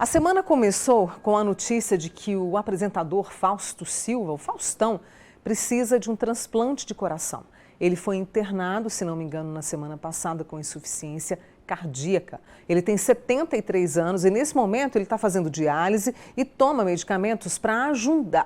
A semana começou com a notícia de que o apresentador Fausto Silva, o Faustão, precisa de um transplante de coração. Ele foi internado, se não me engano, na semana passada com insuficiência cardíaca. Ele tem 73 anos e nesse momento ele está fazendo diálise e toma medicamentos para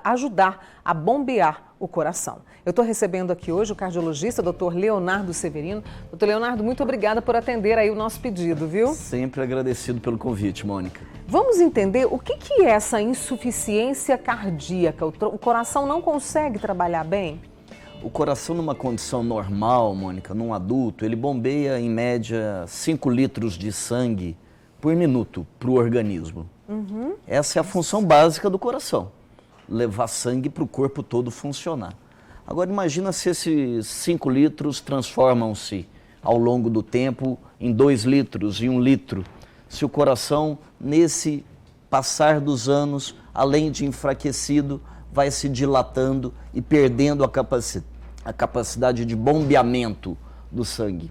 ajudar a bombear o coração. Eu estou recebendo aqui hoje o cardiologista, Dr. Leonardo Severino. Dr. Leonardo, muito obrigada por atender aí o nosso pedido, viu? Sempre agradecido pelo convite, Mônica. Vamos entender o que é essa insuficiência cardíaca? O coração não consegue trabalhar bem? O coração, numa condição normal, Mônica, num adulto, ele bombeia em média 5 litros de sangue por minuto para o organismo. Essa é a função básica do coração, levar sangue para o corpo todo funcionar. Agora imagina se esses 5 litros transformam-se ao longo do tempo em 2 litros e 1 litro. Se o coração, nesse passar dos anos, além de enfraquecido, vai se dilatando e perdendo a capacidade de bombeamento do sangue.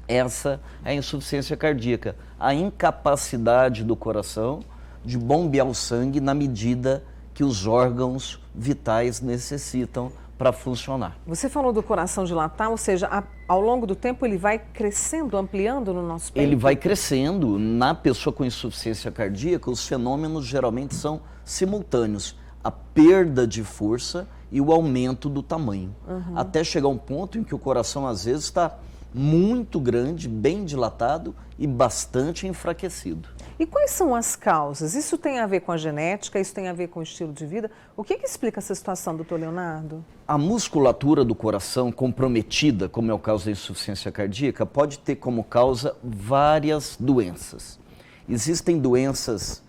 Essa é a insuficiência cardíaca, a incapacidade do coração de bombear o sangue na medida que os órgãos vitais necessitam para funcionar. Você falou do coração dilatar, ou seja, ao longo do tempo ele vai crescendo, ampliando no nosso peito? Ele vai crescendo. Na pessoa com insuficiência cardíaca, os fenômenos geralmente são simultâneos. A perda de força e o aumento do tamanho. Até chegar um ponto em que o coração às vezes está muito grande, bem dilatado e bastante enfraquecido. E quais são as causas? Isso tem a ver com a genética, isso tem a ver com o estilo de vida? O que explica essa situação, doutor Leonardo? A musculatura do coração comprometida, como é o caso da insuficiência cardíaca, pode ter como causa várias doenças. Existem doenças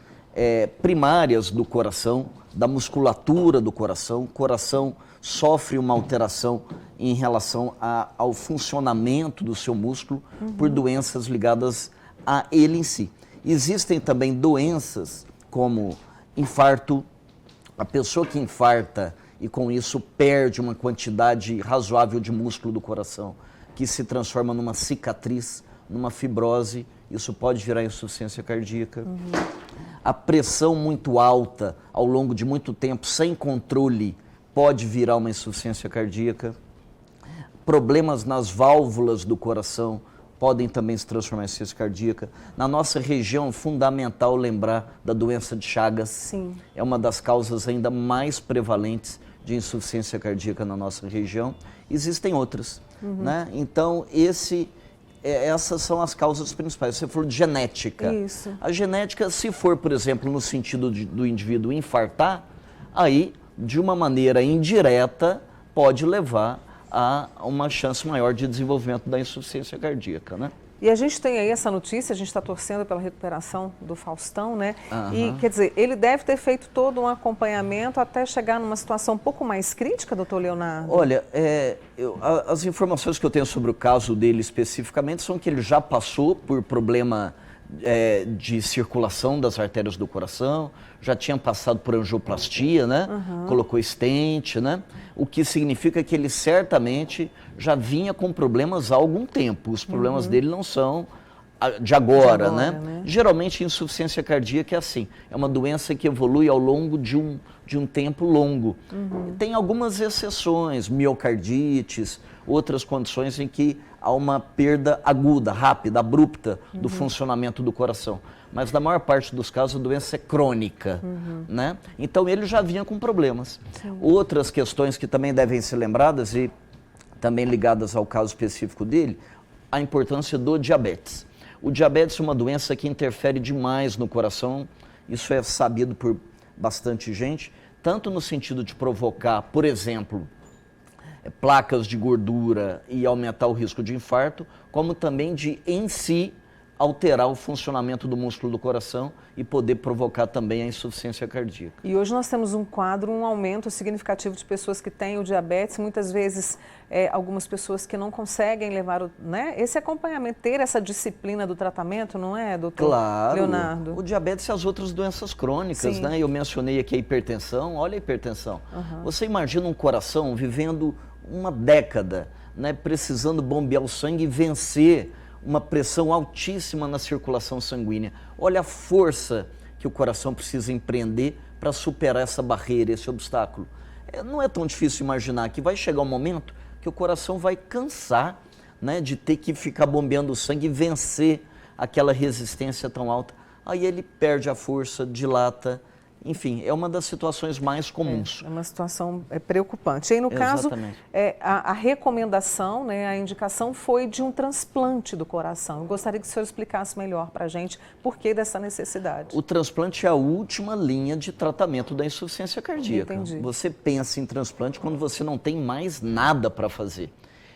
primárias do coração, da musculatura do coração. O coração sofre uma alteração em relação ao funcionamento do seu músculo por doenças ligadas a ele em si. Existem também doenças como infarto. A pessoa que infarta e com isso perde uma quantidade razoável de músculo do coração, que se transforma numa cicatriz, numa fibrose, isso pode virar insuficiência cardíaca. A pressão muito alta ao longo de muito tempo, sem controle, pode virar uma insuficiência cardíaca. Problemas nas válvulas do coração podem também se transformar em insuficiência cardíaca. Na nossa região, é fundamental lembrar da doença de Chagas. Sim. É uma das causas ainda mais prevalentes de insuficiência cardíaca na nossa região. Existem outras, né? Então, essas são as causas principais. Você falou de genética. Isso. A genética, se for, por exemplo, no sentido do indivíduo infartar, aí, de uma maneira indireta, pode levar a uma chance maior de desenvolvimento da insuficiência cardíaca, né? E a gente tem aí essa notícia, a gente está torcendo pela recuperação do Faustão, né? E, quer dizer, ele deve ter feito todo um acompanhamento até chegar numa situação um pouco mais crítica, doutor Leonardo? Olha, as informações que eu tenho sobre o caso dele especificamente são que ele já passou por problema de circulação das artérias do coração, já tinha passado por angioplastia, né? Colocou stent, né? O que significa que ele certamente já vinha com problemas há algum tempo. Os problemas dele não são de agora, né? Geralmente insuficiência cardíaca é assim, é uma doença que evolui ao longo de um tempo longo. Tem algumas exceções, miocardites, outras condições em que há uma perda aguda, rápida, abrupta do funcionamento do coração. Mas na maior parte dos casos a doença é crônica, né? Então ele já vinha com problemas. Outras questões que também devem ser lembradas e também ligadas ao caso específico dele, a importância do diabetes. O diabetes é uma doença que interfere demais no coração, isso é sabido por bastante gente, tanto no sentido de provocar, por exemplo, placas de gordura e aumentar o risco de infarto, como também de, em si, alterar o funcionamento do músculo do coração e poder provocar também a insuficiência cardíaca. E hoje nós temos um quadro, um aumento significativo de pessoas que têm o diabetes, muitas vezes algumas pessoas que não conseguem levar esse acompanhamento, ter essa disciplina do tratamento, não é, doutor Leonardo? O diabetes e as outras doenças crônicas, né? Eu mencionei aqui a hipertensão, olha a hipertensão. Você imagina um coração vivendo uma década, né, precisando bombear o sangue e vencer uma pressão altíssima na circulação sanguínea. Olha a força que o coração precisa empreender para superar essa barreira, esse obstáculo. Não é tão difícil imaginar que vai chegar um momento que o coração vai cansar, né, de ter que ficar bombeando sangue e vencer aquela resistência tão alta. Aí ele perde a força, dilata. Enfim, é uma das situações mais comuns. É uma situação preocupante. E aí, no caso, a recomendação, né, a indicação foi de um transplante do coração. Eu gostaria que o senhor explicasse melhor para a gente por que dessa necessidade. O transplante é a última linha de tratamento da insuficiência cardíaca. Entendi. Você pensa em transplante quando você não tem mais nada para fazer.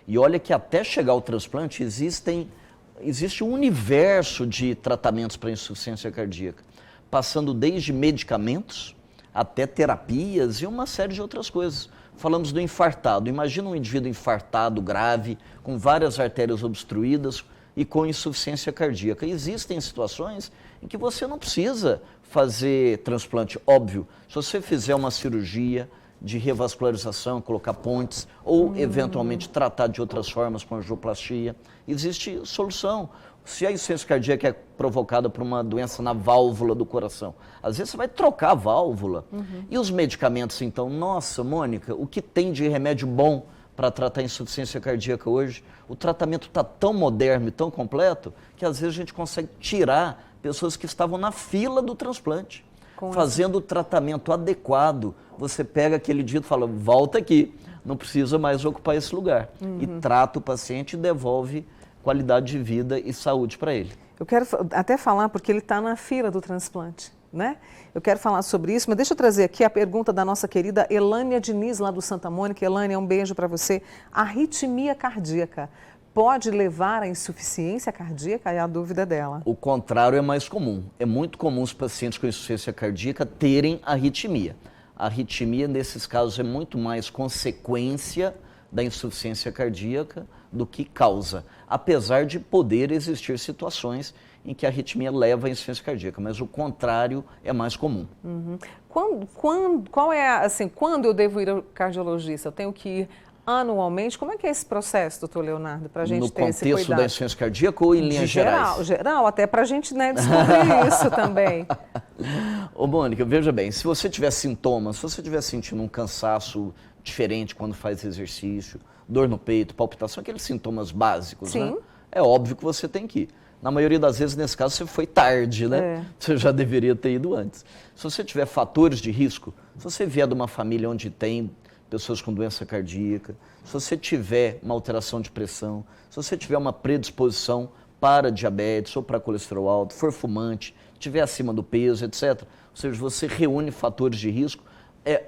E olha que até chegar ao transplante existe um universo de tratamentos para insuficiência cardíaca, passando desde medicamentos até terapias e uma série de outras coisas. Falamos do infartado. Imagina um indivíduo infartado grave, com várias artérias obstruídas e com insuficiência cardíaca. Existem situações em que você não precisa fazer transplante, óbvio. Se você fizer uma cirurgia de revascularização, colocar pontes, ou eventualmente tratar de outras formas com angioplastia, existe solução. Se a insuficiência cardíaca é provocada por uma doença na válvula do coração, às vezes você vai trocar a válvula. E os medicamentos, então? Nossa, Mônica, o que tem de remédio bom para tratar a insuficiência cardíaca hoje? O tratamento está tão moderno e tão completo que às vezes a gente consegue tirar pessoas que estavam na fila do transplante. Fazendo o tratamento adequado, você pega aquele indivíduo e fala, volta aqui, não precisa mais ocupar esse lugar. E trata o paciente e devolve qualidade de vida e saúde para ele. Eu quero até falar, porque ele está na fila do transplante, né? Eu quero falar sobre isso, mas deixa eu trazer aqui a pergunta da nossa querida Elânia Diniz, lá do Santa Mônica. Elânia, um beijo para você. Arritmia cardíaca pode levar à insuficiência cardíaca? É a dúvida dela. O contrário é mais comum. É muito comum os pacientes com insuficiência cardíaca terem arritmia. A arritmia, nesses casos, é muito mais consequência da insuficiência cardíaca do que causa, apesar de poder existir situações em que a arritmia leva à insuficiência cardíaca, mas o contrário é mais comum. Quando eu devo ir ao cardiologista? Eu tenho que ir anualmente? Como é que é esse processo, doutor Leonardo, para a gente ter esse cuidado? No contexto da insuficiência cardíaca ou em linhas gerais? Geral, até para a gente, né, descobrir isso também. Ô, Mônica, veja bem, se você tiver sintomas, se você estiver sentindo um cansaço diferente quando faz exercício, dor no peito, palpitação, aqueles sintomas básicos, Sim. né? É óbvio que você tem que ir. Na maioria das vezes, nesse caso, você foi tarde, né? Você já deveria ter ido antes. Se você tiver fatores de risco, se você vier de uma família onde tem pessoas com doença cardíaca, se você tiver uma alteração de pressão, se você tiver uma predisposição para diabetes ou para colesterol alto, for fumante, estiver acima do peso, etc. Ou seja, você reúne fatores de risco,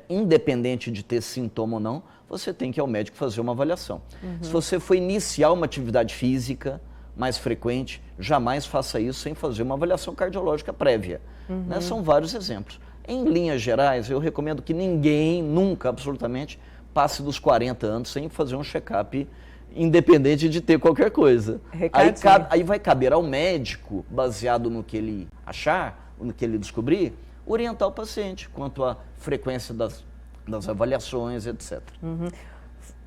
independente de ter sintoma ou não, você tem que ir ao médico fazer uma avaliação. Se você for iniciar uma atividade física mais frequente, jamais faça isso sem fazer uma avaliação cardiológica prévia. Né? São vários exemplos. Em linhas gerais, eu recomendo que ninguém, nunca, absolutamente, passe dos 40 anos sem fazer um check-up independente de ter qualquer coisa. Aí vai caber ao médico, baseado no que ele achar, no que ele descobrir, orientar o paciente quanto à frequência das avaliações, etc.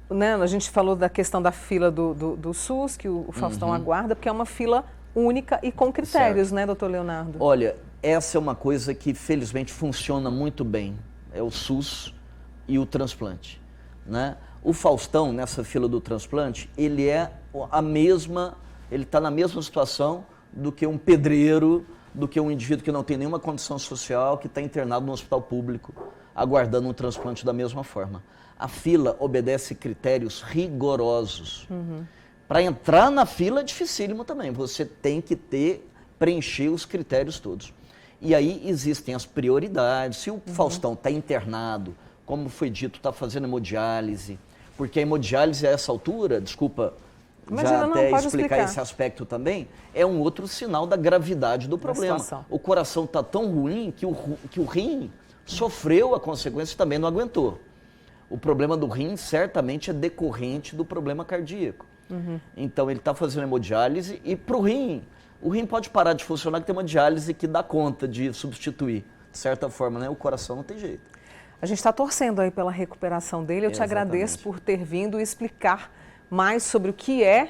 Né, a gente falou da questão da fila do SUS, que o Faustão aguarda, porque é uma fila única e com critérios, né, doutor Leonardo? Olha, essa é uma coisa que felizmente funciona muito bem, é o SUS e o transplante, né? O Faustão, nessa fila do transplante, ele está na mesma situação do que um pedreiro, do que um indivíduo que não tem nenhuma condição social, que está internado no hospital público, aguardando um transplante da mesma forma. A fila obedece critérios rigorosos. Para entrar na fila é dificílimo também, você tem que preencher os critérios todos. E aí existem as prioridades. Se o Faustão está internado, como foi dito, está fazendo hemodiálise, porque a hemodiálise a essa altura, desculpa já até explicar esse aspecto também, é um outro sinal da gravidade do problema. O coração está tão ruim que o rim sofreu a consequência e também não aguentou. O problema do rim certamente é decorrente do problema cardíaco. Então ele está fazendo hemodiálise e para o rim pode parar de funcionar, que tem uma diálise que dá conta de substituir. De certa forma, né? O coração não tem jeito. A gente está torcendo aí pela recuperação dele. Eu te agradeço por ter vindo explicar mais sobre o que é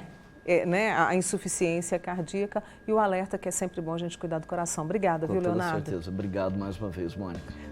né, a insuficiência cardíaca e o alerta que é sempre bom a gente cuidar do coração. Obrigada, viu, Leonardo? Com toda certeza. Obrigado mais uma vez, Mônica.